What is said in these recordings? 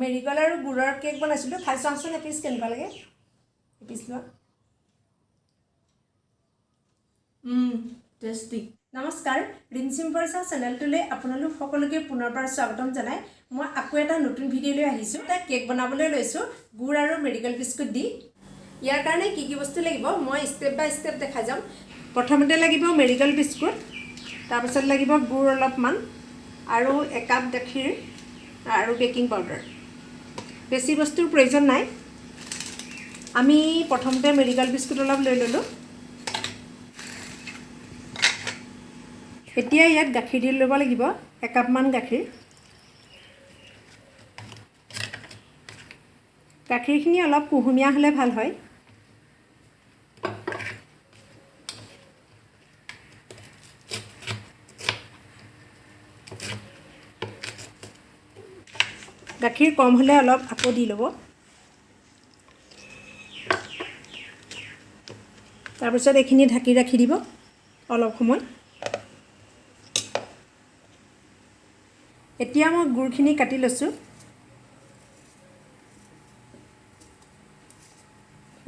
Marie Gold আৰু গুড়ৰ cake বনাইছিলোঁ খাই চাওঁচোন এপিচ কেনেকুৱা লাগে এপিচ লোৱা টেষ্টি নমস্কাৰ ৰিমচিম বৰছা চেনেলটোলৈ আপোনালোক সকলোকে পুনৰবাৰ স্বাগতম জনাই মই আকৌ এটা নতুন ভিডিঅ' লৈ আহিছোঁ এটা কেক বনাবলৈ লৈছোঁ গুড় আৰু মেৰিগল বিস্কুট দি ইয়াৰ কাৰণে কি কি বস্তু লাগিব মই ষ্টেপ বাই ষ্টেপ দেখাই যাম প্ৰথমতে লাগিব মেৰিগল বিস্কুট তাৰপিছত লাগিব গুড় অলপমান আৰু 1 কাপ গাখীৰ আৰু বেকিং পাউডাৰ বেছি বস্তুৰ প্ৰয়োজন নাই আমি প্ৰথমতে মেৰিগল বিস্কুট অলপ লৈ ললোঁ এতিয়া ইয়াত গাখীৰ দি ল'ব লাগিব 1 কাপ মান গাখীৰ গাখীৰখিনি অলপ কুহুমীয়া হ'লে ভাল হয় গাখীৰ কম হ'লে অলপ আকৌ দি ল'ব তাৰপিছত এইখিনি ঢাকি ৰাখি দিব অলপ সময় এতিয়া মই গুড়খিনি কাটি লৈছোঁ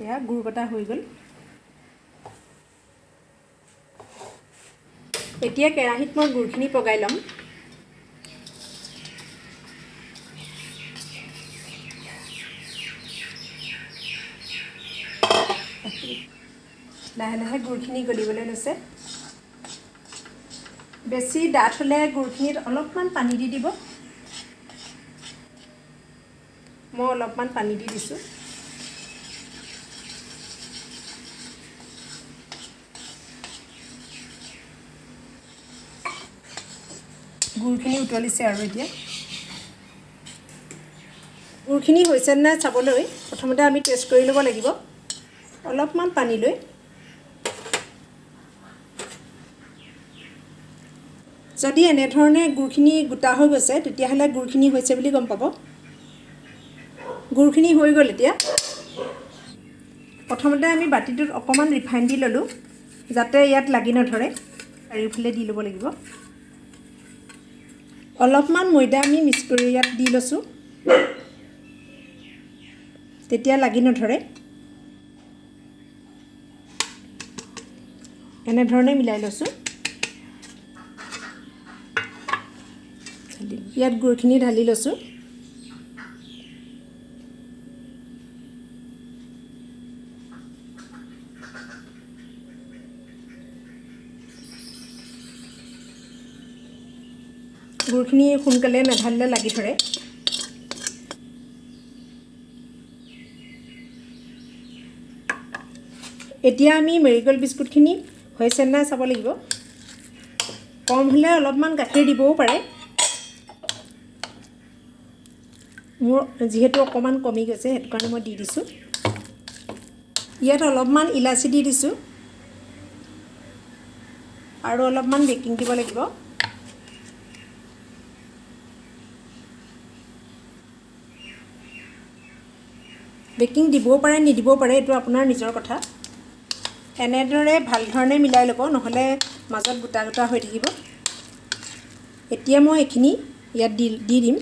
এয়া গুড় কটা হৈ গ'ল এতিয়া কেৰাহীত মই গুড়খিনি পগাই ল'ম লাহে লাহে গুড়খিনি গলিবলৈ লৈছে বেছি ডাঠ হ'লে গুড়খিনিত অলপমান পানী দি দিব মই অলপমান পানী দি দিছোঁ গুড়খিনি উতলিছে আৰু এতিয়া গুড়খিনি হৈছে নাই চাবলৈ প্ৰথমতে আমি টেষ্ট কৰি ল'ব লাগিব অলপমান পানী লৈ যদি এনেধৰণে গুড়খিনি গোটা হৈ গৈছে তেতিয়াহ'লে গুড়খিনি হৈছে বুলি গম পাব গুড়খিনি হৈ গ'ল এতিয়া প্ৰথমতে আমি বাতিটোত অকণমান ৰিফাইন দি ল'লোঁ যাতে ইয়াত লাগি নধৰে চাৰিওফালে দি ল'ব লাগিব অলপমান ময়দা আমি মিক্স কৰি ইয়াত দি লৈছোঁ তেতিয়া লাগি নধৰে এনেধৰণে মিলাই লৈছোঁ ইয়াত গুড়খিনি ঢালি লৈছোঁ গুড়খিনি সোনকালে নাঢালিলে লাগি ধৰে এতিয়া আমি মেৰিগল বিস্কুটখিনি হৈছে নাই চাব লাগিব কম হ'লে অলপমান গাখীৰ দিবও পাৰে মোৰ যিহেতু অকণমান কমি গৈছে সেইটো কাৰণে মই দি দিছোঁ ইয়াত অলপমান ইলাচি দি দিছোঁ আৰু অলপমান বেকিং দিব লাগিব বেকিং দিবও পাৰে নিদিবও পাৰে এইটো আপোনাৰ নিজৰ কথা এনেদৰে ভাল ধৰণে মিলাই ল'ব নহ'লে মাজত গোটা গোটা হৈ থাকিব এতিয়া মই এইখিনি ইয়াত দি দিম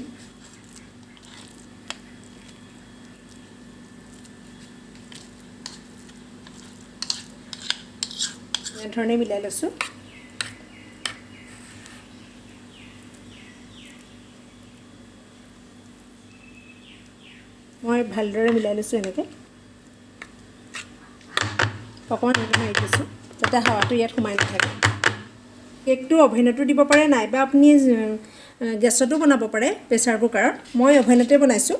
এনেধৰণে মিলাই লৈছোঁ মই ভালদৰে মিলাই লৈছোঁ এনেকৈ অকণমান এনেকৈ মাৰি দিছোঁ যাতে হাৱাটো ইয়াত সোমাই নাথাকে কেকটো অভেনতো দিব পাৰে নাইবা আপুনি গেছতো বনাব পাৰে প্ৰেছাৰ কুকাৰত মই অভেনতে বনাইছোঁ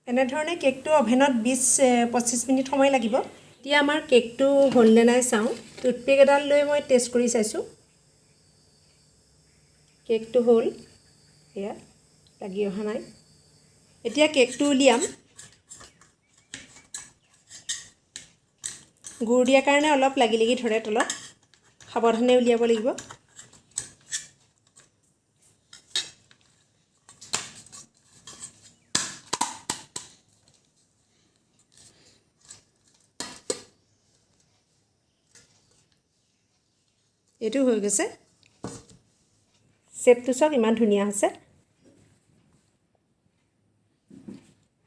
এনেধৰণে কেকটো অভেনত 20-25 মিনিট সময় লাগিব এতিয়া আমাৰ কেকটো হ'লনে নাই চাওঁ টুথপিক এডাল লৈ মই টেষ্ট কৰি চাইছোঁ কেকটো হ'ল এয়া লাগি অহা নাই এতিয়া কেকটো উলিয়াম গুড় দিয়াৰ কাৰণে অলপ লাগি ধৰে তলত সাৱধানে উলিয়াব লাগিব এইটো হৈ গৈছে শেপটো চাওক ইমান ধুনীয়া হৈছে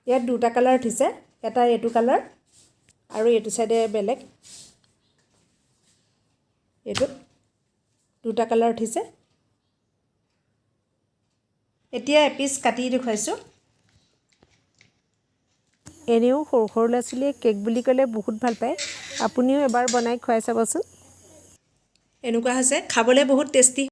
ইয়াত দুটা কালাৰ উঠিছে, এটা এইটো কালাৰ আৰু এইটো চাইডে বেলেগ, এইটো দুটা কালাৰ উঠিছে। এতিয়া এপিচ কাটি দেখুৱাইছোঁ। এনেও সৰু সৰু ল'ৰা ছোৱালীয়ে কেক বুলি ক'লে বহুত ভাল পায়, আপুনিও এবাৰ বনাই খুৱাই চাবচোন। এনেকুৱা হৈছে, খাবলৈ বহুত টেষ্টি।